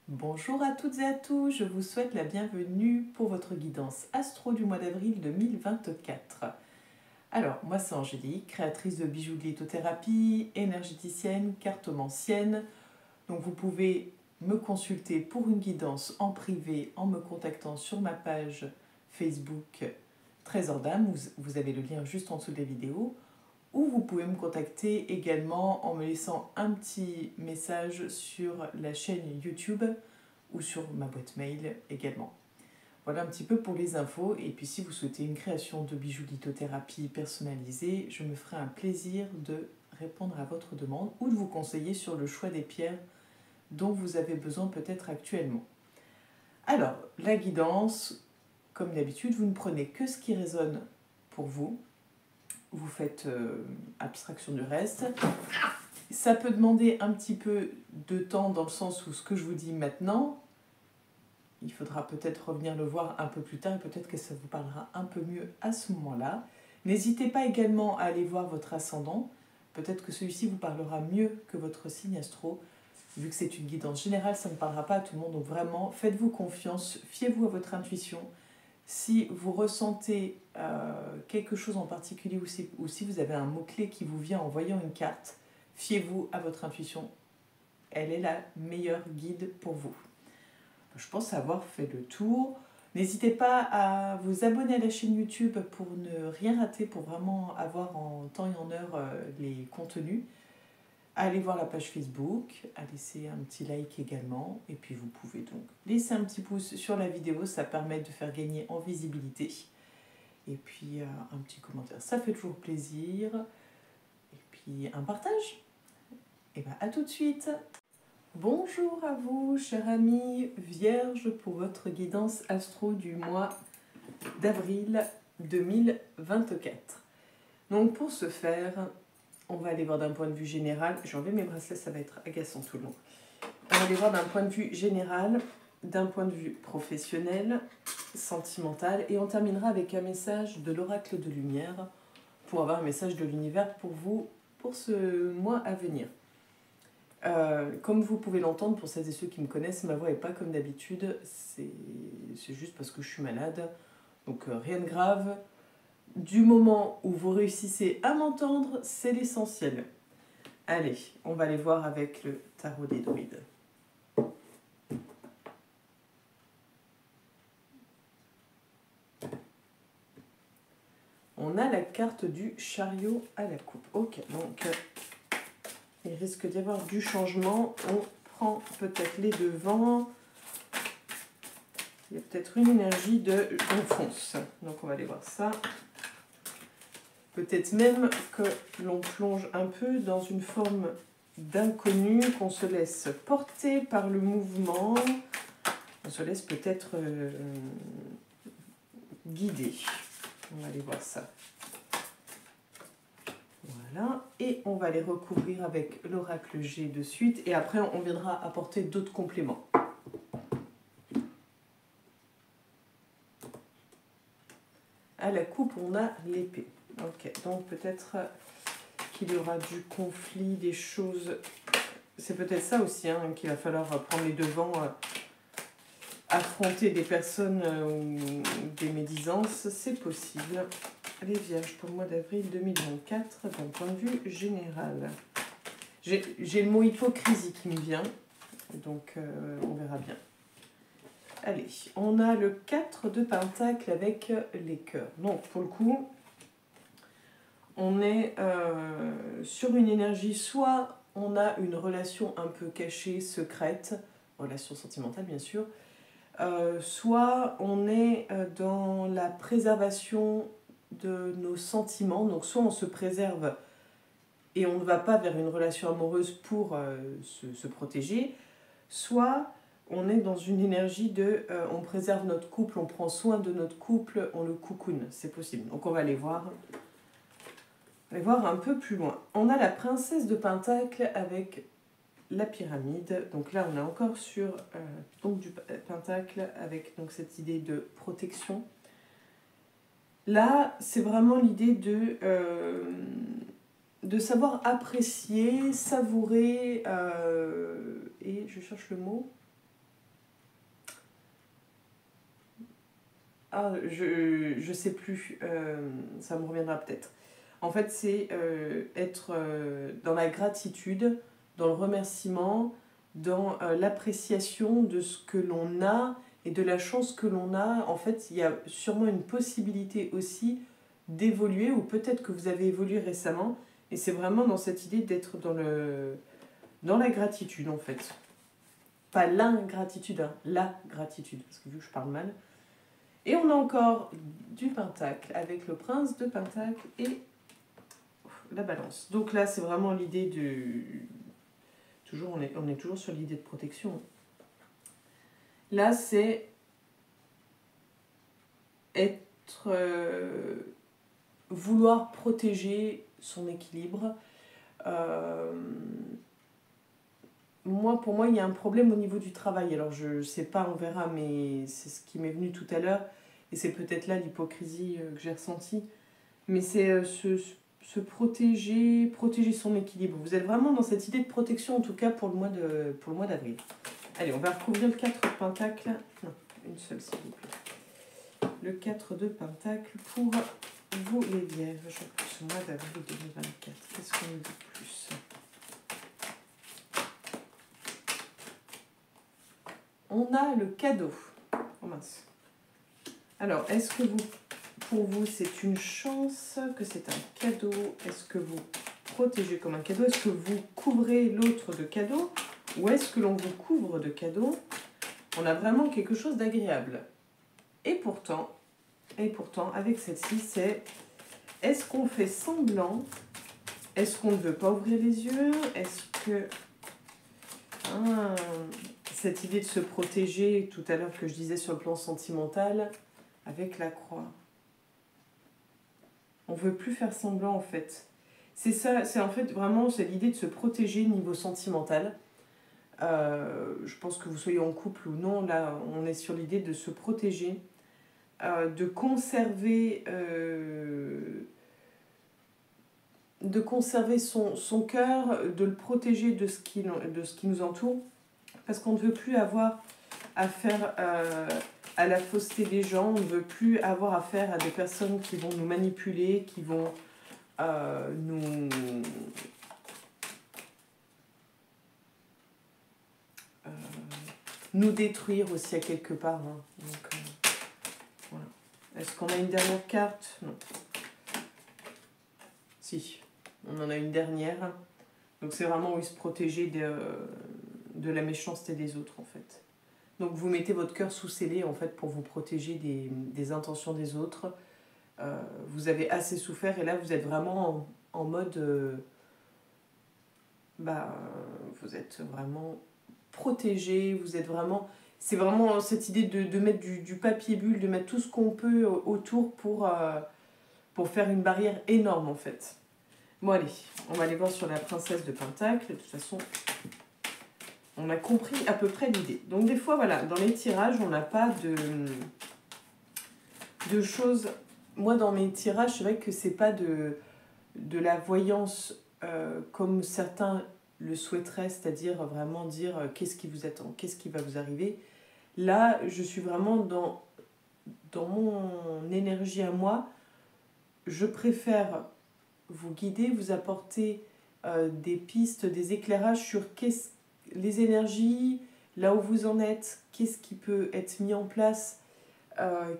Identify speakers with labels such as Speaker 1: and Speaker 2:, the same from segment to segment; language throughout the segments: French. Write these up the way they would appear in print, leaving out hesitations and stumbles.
Speaker 1: Bonjour à toutes et à tous, je vous souhaite la bienvenue pour votre guidance astro du mois d'avril 2024. Alors, moi c'est Angélique, créatrice de bijoux de lithothérapie, énergéticienne, cartomancienne. Donc vous pouvez me consulter pour une guidance en privé en me contactant sur ma page Facebook Trésor d'âme, vous avez le lien juste en dessous de la vidéo. Ou vous pouvez me contacter également en me laissant un petit message sur la chaîne YouTube ou sur ma boîte mail également. Voilà un petit peu pour les infos. Et puis si vous souhaitez une création de bijoux lithothérapie personnalisée, je me ferai un plaisir de répondre à votre demande ou de vous conseiller sur le choix des pierres dont vous avez besoin peut-être actuellement. Alors, la guidance, comme d'habitude, vous ne prenez que ce qui résonne pour vous. Vous faites abstraction du reste. Ça peut demander un petit peu de temps dans le sens où ce que je vous dis maintenant, il faudra peut-être revenir le voir un peu plus tard et peut-être que ça vous parlera un peu mieux à ce moment-là. N'hésitez pas également à aller voir votre ascendant. Peut-être que celui-ci vous parlera mieux que votre signe astro. Vu que c'est une guidance générale, ça ne parlera pas à tout le monde. Donc vraiment, faites-vous confiance, fiez-vous à votre intuition. Si vous ressentez quelque chose en particulier ou si vous avez un mot-clé qui vous vient en voyant une carte, fiez-vous à votre intuition. Elle est la meilleure guide pour vous. Je pense avoir fait le tour. N'hésitez pas à vous abonner à la chaîne YouTube pour ne rien rater, pour vraiment avoir en temps et en heure les contenus. Allez voir la page Facebook, à laisser un petit like également. Et puis vous pouvez donc laisser un petit pouce sur la vidéo, ça permet de faire gagner en visibilité. Et puis un petit commentaire, ça fait toujours plaisir. Et puis un partage. Et bien à tout de suite. Bonjour à vous, chers amis vierges, pour votre guidance astro du mois d'avril 2024. Donc pour ce faire, on va aller voir d'un point de vue général. J'ai enlevé mes bracelets, ça va être agaçant tout le long. On va aller voir d'un point de vue général, d'un point de vue professionnel, sentimental, et on terminera avec un message de l'oracle de lumière pour avoir un message de l'univers pour vous pour ce mois à venir. Comme vous pouvez l'entendre, pour celles et ceux qui me connaissent, ma voix n'est pas comme d'habitude, c'est juste parce que je suis malade, donc rien de grave. Du moment où vous réussissez à m'entendre, c'est l'essentiel. Allez, on va aller voir avec le tarot des druides. On a la carte du chariot à la coupe. Ok, donc il risque d'y avoir du changement. On prend peut-être les devants. Il y a peut-être une énergie de on fonce. Donc on va aller voir ça. Peut-être même que l'on plonge un peu dans une forme d'inconnu, qu'on se laisse porter par le mouvement. On se laisse peut-être guider. On va aller voir ça. Voilà. Et on va les recouvrir avec l'oracle G de suite. Et après, on viendra apporter d'autres compléments. À la coupe, on a l'épée. Ok, donc peut-être qu'il y aura du conflit, des choses... C'est peut-être ça aussi, hein, qu'il va falloir prendre les devants, affronter des personnes ou des médisances, c'est possible. Les vierges pour le mois d'avril 2024, d'un point de vue général. J'ai le mot hypocrisie qui me vient, donc on verra bien. Allez, on a le 4 de pentacle avec les cœurs. Donc pour le coup... On est sur une énergie, soit on a une relation un peu cachée, secrète, relation sentimentale bien sûr, soit on est dans la préservation de nos sentiments, donc soit on se préserve et on ne va pas vers une relation amoureuse pour se protéger, soit on est dans une énergie de on préserve notre couple, on prend soin de notre couple, on le coucoune, c'est possible. Donc on va aller voir. On va voir un peu plus loin. On a la princesse de Pentacle avec la pyramide. Donc là, on est encore sur donc du Pentacle avec donc cette idée de protection. Là, c'est vraiment l'idée de savoir apprécier, savourer, et je cherche le mot, Ah, je sais plus, ça me reviendra peut-être. En fait, c'est être dans la gratitude, dans le remerciement, dans l'appréciation de ce que l'on a et de la chance que l'on a. En fait, il y a sûrement une possibilité aussi d'évoluer, ou peut-être que vous avez évolué récemment, et c'est vraiment dans cette idée d'être dans la gratitude, en fait. Pas l'ingratitude, hein, la gratitude, parce que vu que je parle mal. Et on a encore du pentacle avec le prince de pentacle et la balance. Donc là, c'est vraiment l'idée de... Toujours, on est toujours sur l'idée de protection. Là, c'est être... vouloir protéger son équilibre. Pour moi, il y a un problème au niveau du travail. Alors, je ne sais pas, on verra, mais c'est ce qui m'est venu tout à l'heure. Et c'est peut-être là l'hypocrisie que j'ai ressentie. Mais c'est se protéger son équilibre. Vous êtes vraiment dans cette idée de protection, en tout cas pour le mois d'avril. Allez, on va recouvrir le 4 de pentacle. Non, une seule s'il vous plaît. Le 4 de pentacle pour vous les vierges pour ce mois d'avril 2024. Qu'est-ce qu'on nous dit de plus? On a le cadeau. Oh mince. Alors, est-ce que pour vous, c'est une chance, que c'est un cadeau? Est-ce que vous protégez comme un cadeau? Est-ce que vous couvrez l'autre de cadeaux? Ou est-ce que l'on vous couvre de cadeaux? On a vraiment quelque chose d'agréable. Et pourtant, avec celle-ci, c'est est-ce qu'on fait semblant? Est-ce qu'on ne veut pas ouvrir les yeux? Est-ce que... cette idée de se protéger, tout à l'heure que je disais sur le plan sentimental, avec la croix. On ne veut plus faire semblant en fait. C'est ça, c'est en fait vraiment c'est l'idée de se protéger au niveau sentimental. Je pense que vous soyez en couple ou non, là on est sur l'idée de se protéger, de conserver son cœur, de le protéger de ce qui nous entoure, parce qu'on ne veut plus avoir affaire à la fausseté des gens, on ne veut plus avoir affaire à des personnes qui vont nous manipuler, qui vont nous détruire aussi à quelque part. Hein. Donc, voilà. Est-ce qu'on a une dernière carte? Non. Si, on en a une dernière. Donc c'est vraiment oui, se protéger de la méchanceté des autres en fait. Donc vous mettez votre cœur sous scellé en fait pour vous protéger des intentions des autres. Vous avez assez souffert et là vous êtes vraiment en mode... vous êtes vraiment protégé, vous êtes vraiment... C'est vraiment cette idée de mettre du papier bulle, de mettre tout ce qu'on peut autour pour faire une barrière énorme en fait. Bon allez, on va aller voir sur la princesse de Pentacle. De toute façon, on a compris à peu près l'idée. Donc des fois, voilà, dans les tirages, on n'a pas de choses... Moi, dans mes tirages, c'est vrai que c'est pas de la voyance comme certains le souhaiteraient, c'est-à-dire vraiment dire qu'est-ce qui vous attend, qu'est-ce qui va vous arriver. Là, je suis vraiment dans mon énergie à moi. Je préfère vous guider, vous apporter des pistes, des éclairages sur les énergies, là où vous en êtes, qu'est-ce qui peut être mis en place,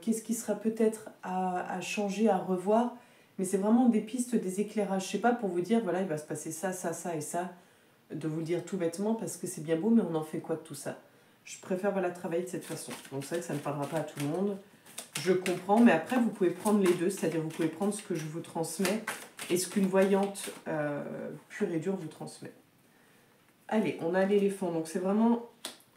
Speaker 1: qu'est-ce qui sera peut-être à changer, à revoir. Mais c'est vraiment des pistes, des éclairages. Je ne sais pas pour vous dire, voilà, il va se passer ça, ça, ça et ça, de vous le dire tout bêtement parce que c'est bien beau, mais on en fait quoi de tout ça? Je préfère voilà, travailler de cette façon. Donc c'est vrai que ça ne parlera pas à tout le monde. Je comprends, mais après vous pouvez prendre les deux, c'est-à-dire vous pouvez prendre ce que je vous transmets et ce qu'une voyante pure et dure vous transmet. Allez, on a l'éléphant, donc c'est vraiment,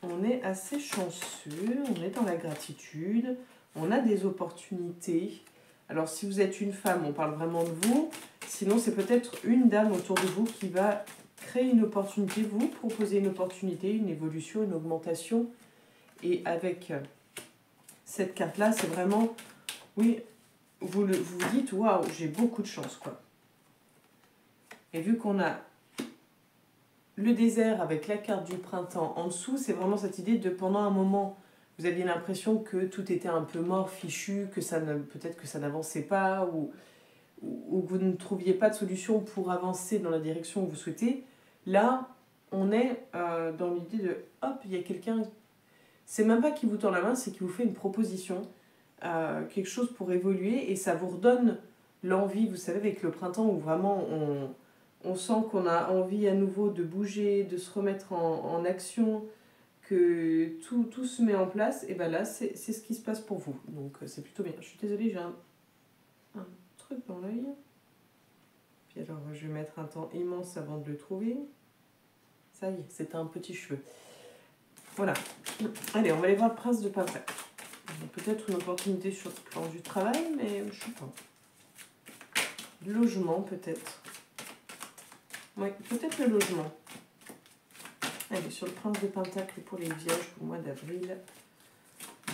Speaker 1: on est assez chanceux, on est dans la gratitude, on a des opportunités. Alors si vous êtes une femme, on parle vraiment de vous, sinon c'est peut-être une dame autour de vous qui va créer une opportunité, vous proposer une opportunité, une évolution, une augmentation. Et avec cette carte-là, c'est vraiment, oui, vous dites, waouh, j'ai beaucoup de chance, quoi. Et vu qu'on a le désert avec la carte du printemps en dessous, c'est vraiment cette idée de pendant un moment, vous aviez l'impression que tout était un peu mort, fichu, que peut-être que ça n'avançait pas, ou que vous ne trouviez pas de solution pour avancer dans la direction que vous souhaitez. Là, on est dans l'idée de, hop, il y a quelqu'un, c'est même pas qui vous tend la main, c'est qui vous fait une proposition, quelque chose pour évoluer, et ça vous redonne l'envie, vous savez, avec le printemps, où vraiment on sent qu'on a envie à nouveau de bouger, de se remettre en action, que tout se met en place, et bien là, c'est ce qui se passe pour vous. Donc c'est plutôt bien. Je suis désolée, j'ai un truc dans l'œil. Puis alors, je vais mettre un temps immense avant de le trouver. Ça y est, c'est un petit cheveu. Voilà. Allez, on va aller voir le prince de Pavret. Peut-être une opportunité sur le plan du travail, mais je ne sais pas. Logement, peut-être. Oui, peut-être le logement. Allez, sur le prince de Pentacle pour les vierges pour le mois d'avril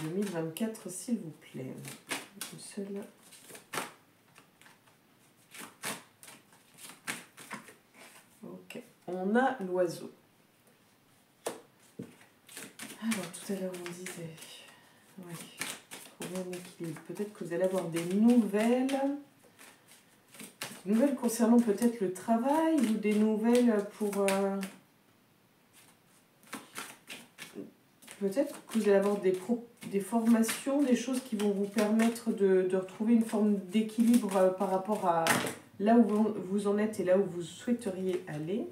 Speaker 1: 2024, s'il vous plaît. Une seule. Ok. On a l'oiseau. Alors, tout à l'heure, on disait... Oui, trouver un équilibre. Peut-être que vous allez avoir des nouvelles. Nouvelles concernant peut-être le travail ou des nouvelles pour... Peut-être que vous allez avoir des formations, des choses qui vont vous permettre de retrouver une forme d'équilibre par rapport à là où vous en êtes et là où vous souhaiteriez aller.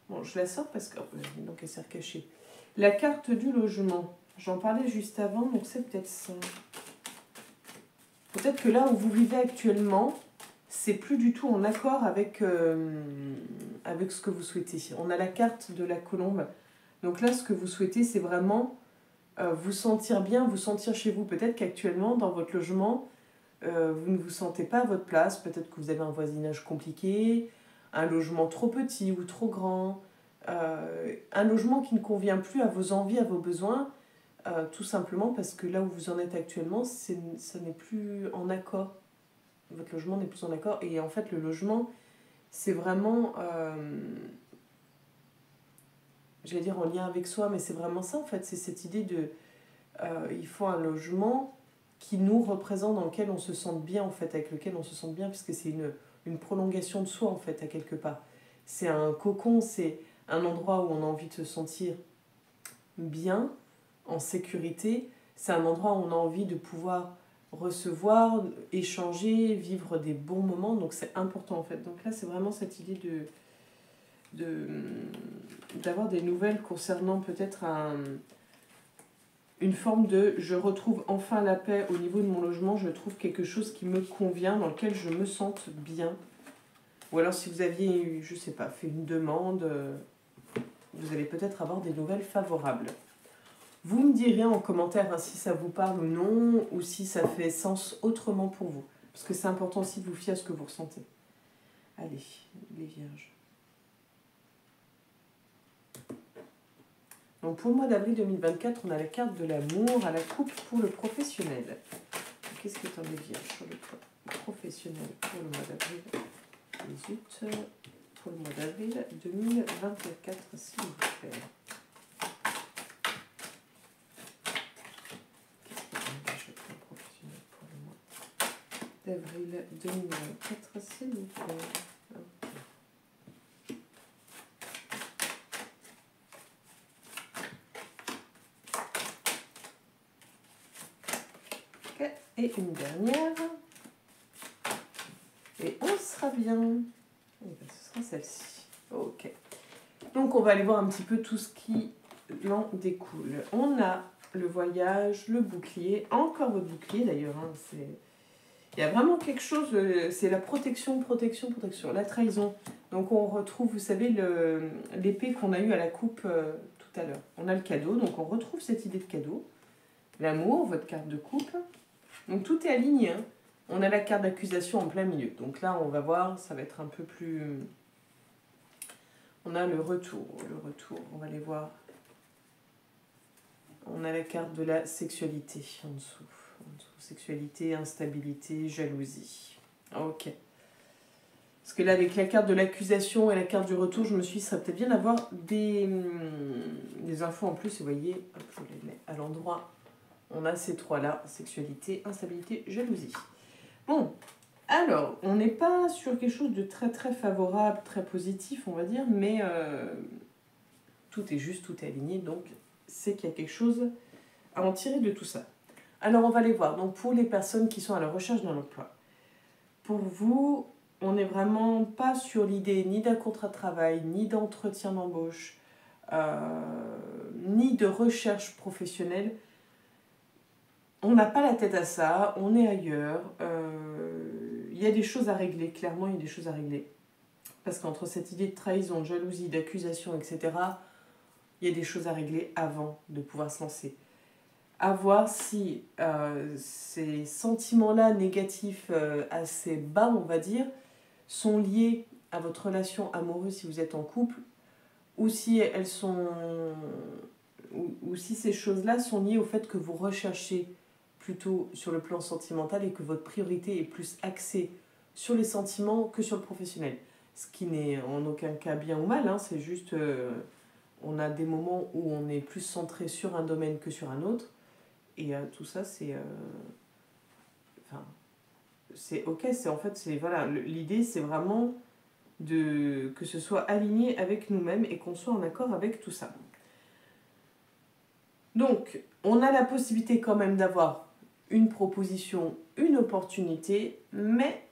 Speaker 1: Bon, je la sors parce que... donc elle s'est recachée. La carte du logement. J'en parlais juste avant, donc c'est peut-être ça. Peut-être que là où vous vivez actuellement, c'est plus du tout en accord avec ce que vous souhaitez. On a la carte de la colombe. Donc là, ce que vous souhaitez, c'est vraiment vous sentir bien, vous sentir chez vous. Peut-être qu'actuellement, dans votre logement, vous ne vous sentez pas à votre place. Peut-être que vous avez un voisinage compliqué, un logement trop petit ou trop grand, un logement qui ne convient plus à vos envies, à vos besoins, tout simplement parce que là où vous en êtes actuellement, ça n'est plus en accord. Votre logement n'est plus en accord. Et en fait, le logement, c'est vraiment... j'allais dire en lien avec soi, mais c'est vraiment ça en fait, c'est cette idée de il faut un logement qui nous représente, dans lequel on se sente bien en fait, avec lequel on se sente bien, puisque c'est une prolongation de soi en fait, à quelque part. C'est un cocon, c'est un endroit où on a envie de se sentir bien, en sécurité, c'est un endroit où on a envie de pouvoir recevoir, échanger, vivre des bons moments, donc c'est important en fait. Donc là c'est vraiment cette idée d'avoir des nouvelles concernant peut-être une forme de je retrouve enfin la paix au niveau de mon logement, je trouve quelque chose qui me convient, dans lequel je me sente bien. Ou alors si vous aviez, je sais pas, fait une demande, vous allez peut-être avoir des nouvelles favorables. Vous me direz en commentaire hein, si ça vous parle ou non, ou si ça fait sens autrement pour vous. Parce que c'est important aussi de vous fier à ce que vous ressentez. Allez, les vierges. Donc pour le mois d'avril 2024, on a la carte de l'amour à la coupe pour le professionnel. Qu'est-ce que t'en es vierge sur le professionnel pour le mois d'avril? Zut, pour le mois d'avril 2024, s'il vous plaît. Qu'est-ce que t'en es professionnel pour le mois d'avril 2024, s'il vous plaît? Et une dernière. Et on sera bien. Et bien, ce sera celle-ci. Ok. Donc, on va aller voir un petit peu tout ce qui en découle. On a le voyage, le bouclier. Encore votre bouclier, d'ailleurs. Hein, il y a vraiment quelque chose. C'est la protection, protection, protection. La trahison. Donc, on retrouve, vous savez, l'épée qu'on a eue à la coupe tout à l'heure. On a le cadeau. Donc, on retrouve cette idée de cadeau. L'amour, votre carte de coupe. Donc tout est aligné. Hein. On a la carte d'accusation en plein milieu. Donc là, on va voir, ça va être un peu plus... On a le retour. On va aller voir. On a la carte de la sexualité en dessous. Sexualité, instabilité, jalousie. Ok. Parce que là, avec la carte de l'accusation et la carte du retour, je me suis dit, ça serait peut-être bien d'avoir des infos en plus. Et vous voyez, hop, je les mets à l'endroit On a ces trois-là, sexualité, instabilité, jalousie. Bon, alors, on n'est pas sur quelque chose de très très favorable, très positif, on va dire, mais tout est juste, tout est aligné, donc c'est qu'il y a quelque chose à en tirer de tout ça. Alors, on va les voir. Donc, pour les personnes qui sont à la recherche d'un emploi, pour vous, on n'est vraiment pas sur l'idée ni d'un contrat de travail, ni d'entretien d'embauche, ni de recherche professionnelle. On n'a pas la tête à ça, on est ailleurs. Il y a des choses à régler, clairement, il y a des choses à régler. Parce qu'entre cette idée de trahison, de jalousie, d'accusation, etc., il y a des choses à régler avant de pouvoir se lancer. À voir si ces sentiments-là négatifs assez bas, on va dire, sont liés à votre relation amoureuse si vous êtes en couple, ou si elles sont, ou si ces choses-là sont liées au fait que vous recherchez plutôt sur le plan sentimental et que votre priorité est plus axée sur les sentiments que sur le professionnel. Ce qui n'est en aucun cas bien ou mal, hein, c'est juste on a des moments où on est plus centré sur un domaine que sur un autre. Et tout ça, c'est ok. Voilà, l'idée, c'est vraiment que ce soit aligné avec nous-mêmes et qu'on soit en accord avec tout ça. Donc, on a la possibilité quand même d'avoir une proposition, une opportunité, mais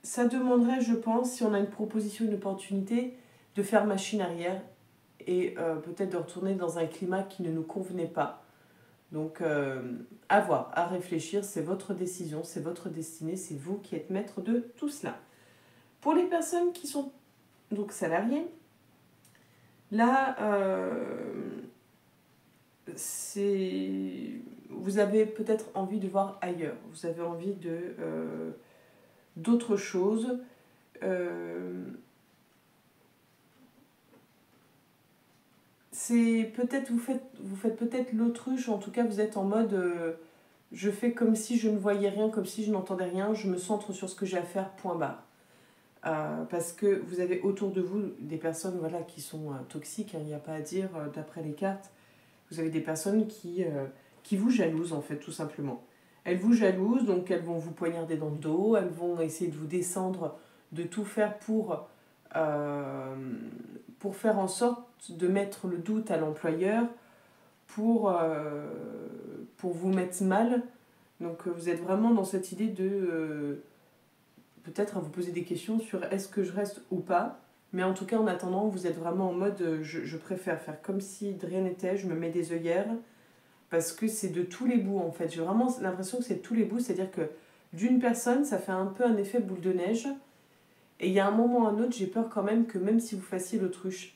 Speaker 1: ça demanderait, je pense, si on a une proposition, une opportunité, de faire machine arrière et peut-être de retourner dans un climat qui ne nous convenait pas. Donc, à voir, à réfléchir, c'est votre décision, c'est votre destinée, c'est vous qui êtes maître de tout cela. Pour les personnes qui sont donc salariées, là, vous avez peut-être envie de voir ailleurs, vous avez envie d'autres choses. C'est peut-être vous faites peut-être l'autruche, en tout cas vous êtes en mode je fais comme si je ne voyais rien, comme si je n'entendais rien, je me centre sur ce que j'ai à faire, point barre. Parce que vous avez autour de vous des personnes voilà, qui sont toxiques, il n'y a pas à dire d'après les cartes. Vous avez des personnes qui vous jalousent en fait, tout simplement. Elles vous jalousent, donc elles vont vous poignarder dans le dos, elles vont essayer de vous descendre, de tout faire pour faire en sorte de mettre le doute à l'employeur, pour vous mettre mal. Donc vous êtes vraiment dans cette idée de peut-être à vous poser des questions sur est-ce que je reste ou pas. Mais en tout cas, en attendant, vous êtes vraiment en mode je préfère faire comme si de rien n'était, je me mets des œillères, parce que c'est de tous les bouts en fait. J'ai vraiment l'impression que c'est de tous les bouts, c'est-à-dire que d'une personne, ça fait un peu un effet boule de neige. Et il y a un moment ou un autre, j'ai peur quand même que même si vous fassiez l'autruche,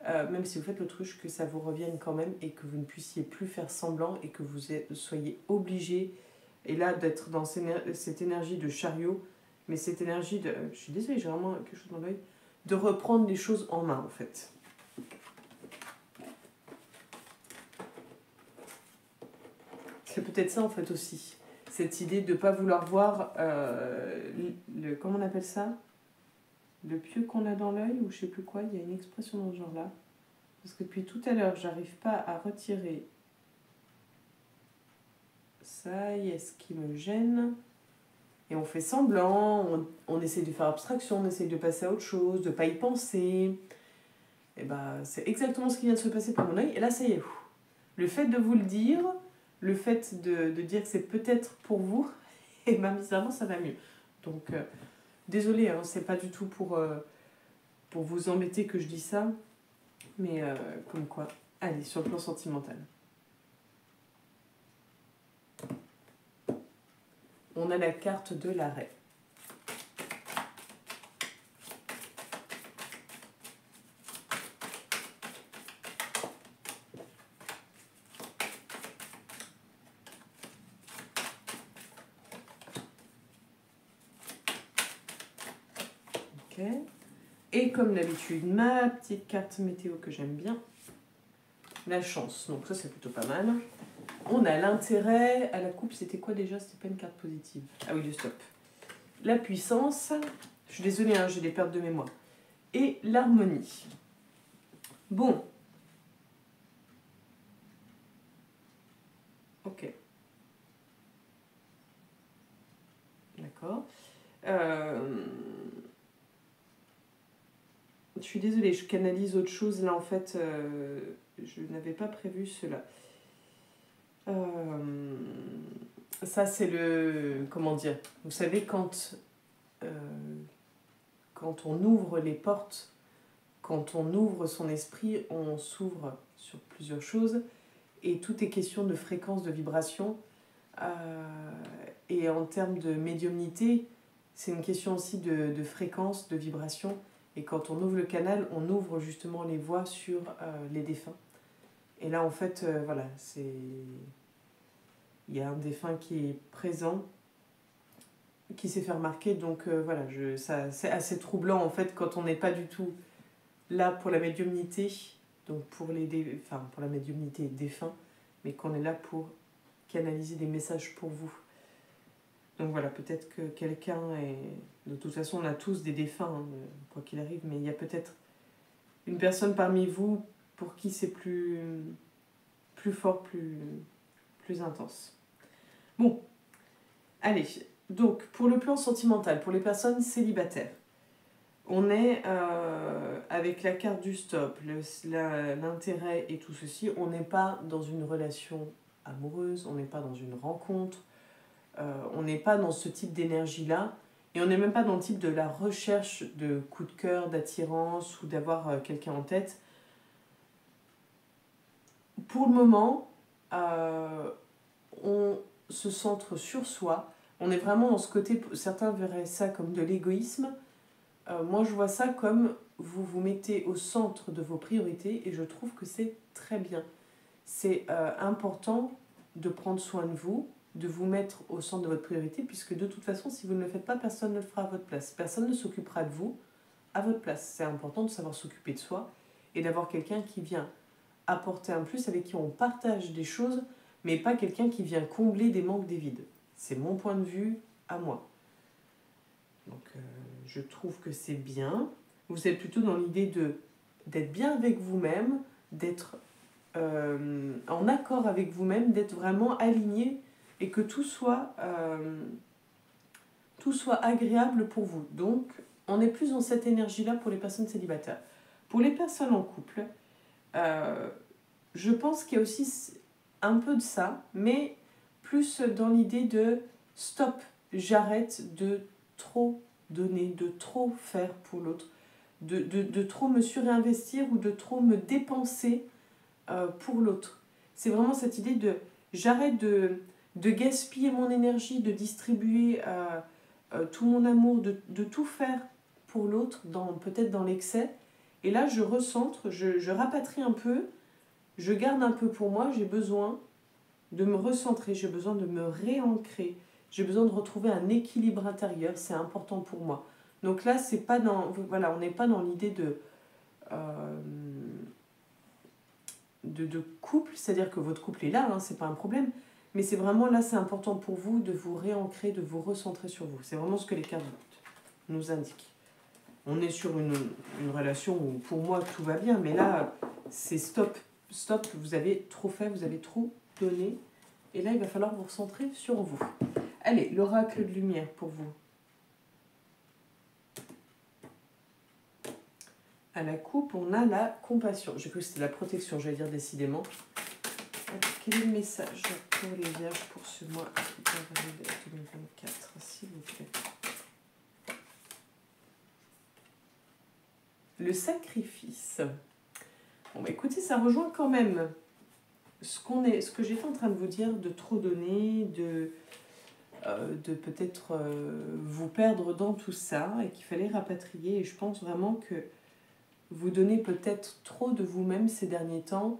Speaker 1: même si vous faites l'autruche, que ça vous revienne quand même et que vous ne puissiez plus faire semblant et que vous soyez obligé, et là, d'être dans cette énergie de chariot, mais cette énergie de... Je suis désolée, j'ai vraiment quelque chose dans l'œil. De reprendre les choses en main, en fait. C'est peut-être ça, en fait, aussi. Cette idée de ne pas vouloir voir... comment on appelle ça ? Le pieu qu'on a dans l'œil, ou je sais plus quoi, il y a une expression dans ce genre-là. Parce que depuis tout à l'heure, j'arrive pas à retirer ça, il y a ce qui me gêne. Et on fait semblant, on essaie de faire abstraction, on essaie de passer à autre chose, de ne pas y penser. Et ben, c'est exactement ce qui vient de se passer pour mon œil. Et là, ça y est. Le fait de vous le dire, le fait de dire que c'est peut-être pour vous, et ben bizarrement, ça va mieux. Donc, désolée, hein, c'est pas du tout pour vous embêter que je dis ça. Mais comme quoi. Allez, sur le plan sentimental. On a la carte de l'arrêt. Ok. Et comme d'habitude, ma petite carte météo que j'aime bien, la chance. Donc ça, c'est plutôt pas mal. On a l'intérêt. À la coupe, c'était quoi déjà? C'était pas une carte positive. Ah oui, le stop. La puissance. Je suis désolée, hein, j'ai des pertes de mémoire. Et l'harmonie. Bon.
Speaker 2: Ok. D'accord. Je suis désolée, je canalise autre chose. Là, en fait, je n'avais pas prévu cela.
Speaker 1: Ça, c'est le... Comment dire? Vous savez, quand on ouvre les portes, quand on ouvre son esprit, on s'ouvre sur plusieurs choses. Et tout est question de fréquence, de vibration. Et en termes de médiumnité, c'est une question aussi de fréquence, de vibration. Et quand on ouvre le canal, on ouvre justement les voies sur les défunts. Et là, en fait, voilà, il y a un défunt qui est présent, qui s'est fait remarquer. Donc voilà, c'est assez troublant en fait quand on n'est pas du tout là pour la médiumnité, donc pour la médiumnité défunt, mais qu'on est là pour canaliser des messages pour vous. Donc voilà, peut-être que quelqu'un est... De toute façon, on a tous des défunts, hein, quoi qu'il arrive, mais il y a peut-être une personne parmi vous pour qui c'est plus fort, plus intense. Bon, allez. Donc, pour le plan sentimental, pour les personnes célibataires, on est avec la carte du stop, l'intérêt et tout ceci, on n'est pas dans une relation amoureuse, on n'est pas dans une rencontre, on n'est pas dans ce type d'énergie-là, et on n'est même pas dans le type de la recherche de coup de cœur, d'attirance ou d'avoir quelqu'un en tête. Pour le moment, on se centre sur soi, on est vraiment dans ce côté, certains verraient ça comme de l'égoïsme, moi je vois ça comme vous vous mettez au centre de vos priorités et je trouve que c'est très bien. C'est important de prendre soin de vous mettre au centre de votre priorité, puisque de toute façon, si vous ne le faites pas, personne ne le fera à votre place. Personne ne s'occupera de vous à votre place. C'est important de savoir s'occuper de soi et d'avoir quelqu'un qui vient apporter un plus, avec qui on partage des choses, mais pas quelqu'un qui vient combler des manques, des vides. C'est mon point de vue à moi. Donc je trouve que c'est bien. Vous êtes plutôt dans l'idée d'être bien avec vous-même, d'être en accord avec vous-même, d'être vraiment aligné et que tout soit agréable pour vous. Donc, on est plus dans cette énergie-là pour les personnes célibataires. Pour les personnes en couple, je pense qu'il y a aussi un peu de ça, mais plus dans l'idée de stop, j'arrête de trop donner, de trop faire pour l'autre, de trop me surinvestir ou de trop me dépenser pour l'autre. C'est vraiment cette idée de j'arrête de gaspiller mon énergie, de distribuer tout mon amour, de tout faire pour l'autre, peut-être dans l'excès. Et là, je recentre, je rapatrie un peu, je garde un peu pour moi, j'ai besoin de me recentrer, j'ai besoin de me réancrer, j'ai besoin de retrouver un équilibre intérieur, c'est important pour moi. Donc là, c'est pas dans, voilà, on n'est pas dans l'idée de couple, c'est-à-dire que votre couple est là, hein, c'est pas un problème, mais c'est vraiment là, c'est important pour vous de vous réancrer, de vous recentrer sur vous. C'est vraiment ce que les cartes nous indiquent. On est sur une relation où pour moi tout va bien, mais là, c'est stop, stop, vous avez trop fait, vous avez trop donné, et là, il va falloir vous recentrer sur vous. Allez, l'oracle de lumière pour vous. À la coupe, on a la compassion. J'ai cru que c'était la protection, j'allais dire décidément. Quel est le message pour les vierges pour ce mois d'avril 2024, s'il vous plaît? Le sacrifice. Bon, bah écoutez, ça rejoint quand même ce que j'étais en train de vous dire, de trop donner, de peut-être vous perdre dans tout ça, et qu'il fallait rapatrier. Et je pense vraiment que vous donnez peut-être trop de vous-même ces derniers temps.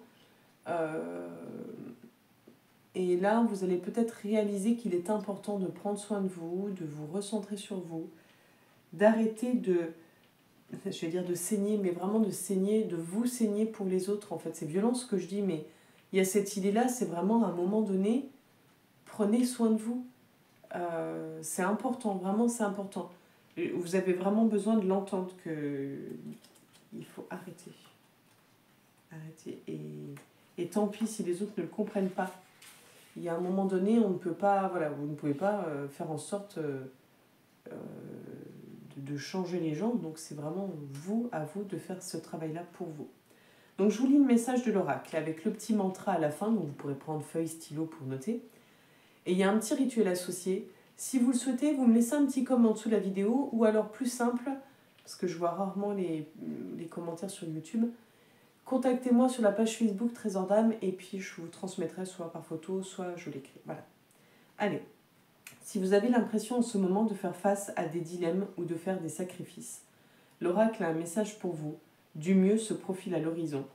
Speaker 1: Et là, vous allez peut-être réaliser qu'il est important de prendre soin de vous recentrer sur vous, d'arrêter je vais dire de saigner, mais vraiment de saigner, de vous saigner pour les autres. En fait, c'est violent ce que je dis, mais il y a cette idée-là, c'est vraiment à un moment donné, prenez soin de vous. C'est important, vraiment c'est important. Vous avez vraiment besoin de l'entendre qu'il faut arrêter. Arrêter. Et tant pis si les autres ne le comprennent pas.
Speaker 2: il y a un moment donné, on ne peut pas, voilà, vous ne pouvez pas faire en sorte de changer les gens. Donc c'est vraiment à vous de faire ce travail-là pour vous. Donc je vous lis le message de l'oracle avec le petit mantra à la fin, donc vous pourrez prendre feuille, stylo pour noter. Et il y a un petit rituel associé. Si vous le souhaitez, vous me laissez un petit commentaire en dessous de la vidéo, ou alors plus simple, parce que je vois rarement les commentaires sur YouTube, contactez-moi sur la page Facebook Trésor d'âme, et puis je vous transmettrai soit par photo, soit je l'écris. Voilà. Allez, si vous avez l'impression en ce moment de faire face à des dilemmes ou de faire des sacrifices, l'oracle a un message pour vous. Du mieux se profile à l'horizon.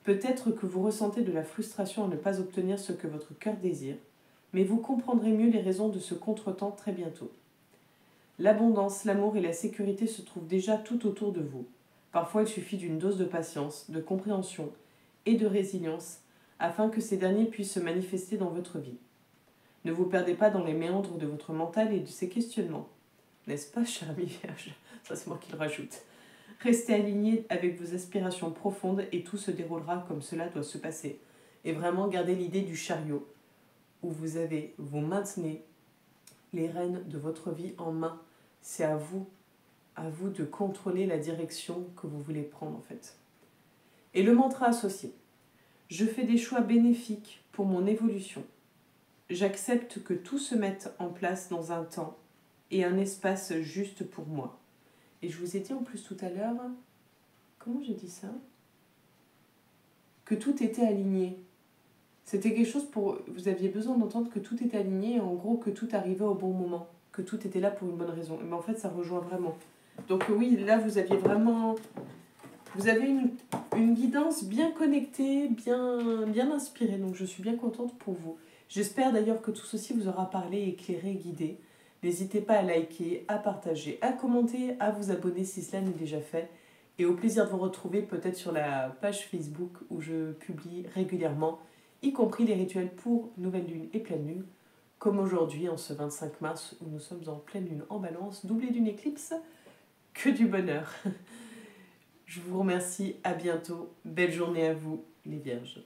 Speaker 2: Peut-être que vous ressentez de la frustration à ne pas obtenir ce que votre cœur désire, mais vous comprendrez mieux les raisons de ce contretemps très bientôt. L'abondance, l'amour et la sécurité se trouvent déjà tout autour de vous. Parfois, il suffit d'une dose de patience, de compréhension et de résilience afin que ces derniers puissent se manifester dans votre vie. Ne vous perdez pas dans les méandres de votre mental et de ses questionnements. N'est-ce pas, cher ami Vierge? Ça, c'est moi qui le rajoute. Restez aligné avec vos aspirations profondes et tout se déroulera comme cela doit se passer. Et vraiment, gardez l'idée du chariot où vous maintenez les rênes de votre vie en main. C'est à vous de contrôler la direction que vous voulez prendre en fait. Et le mantra associé. Je fais des choix bénéfiques pour mon évolution. J'accepte que tout se mette en place dans un temps et un espace juste pour moi. Et je vous ai dit en plus tout à l'heure, comment j'ai dit ça? Que tout était aligné. C'était quelque chose pour... Vous aviez besoin d'entendre que tout était aligné, et en gros que tout arrivait au bon moment, que tout était là pour une bonne raison. Mais en fait, ça rejoint vraiment. Donc oui, là, vous aviez vraiment... Vous avez une guidance bien connectée, bien inspirée. Donc je suis bien contente pour vous. J'espère d'ailleurs que tout ceci vous aura parlé, éclairé, guidé. N'hésitez pas à liker, à partager, à commenter, à vous abonner si cela n'est déjà fait. Et au plaisir de vous retrouver peut-être sur la page Facebook où je publie régulièrement, y compris les rituels pour nouvelle lune et pleine lune, comme aujourd'hui en ce 25 mars où nous sommes en pleine lune en balance, doublée d'une éclipse, que du bonheur. Je vous remercie, à bientôt, belle journée à vous les vierges.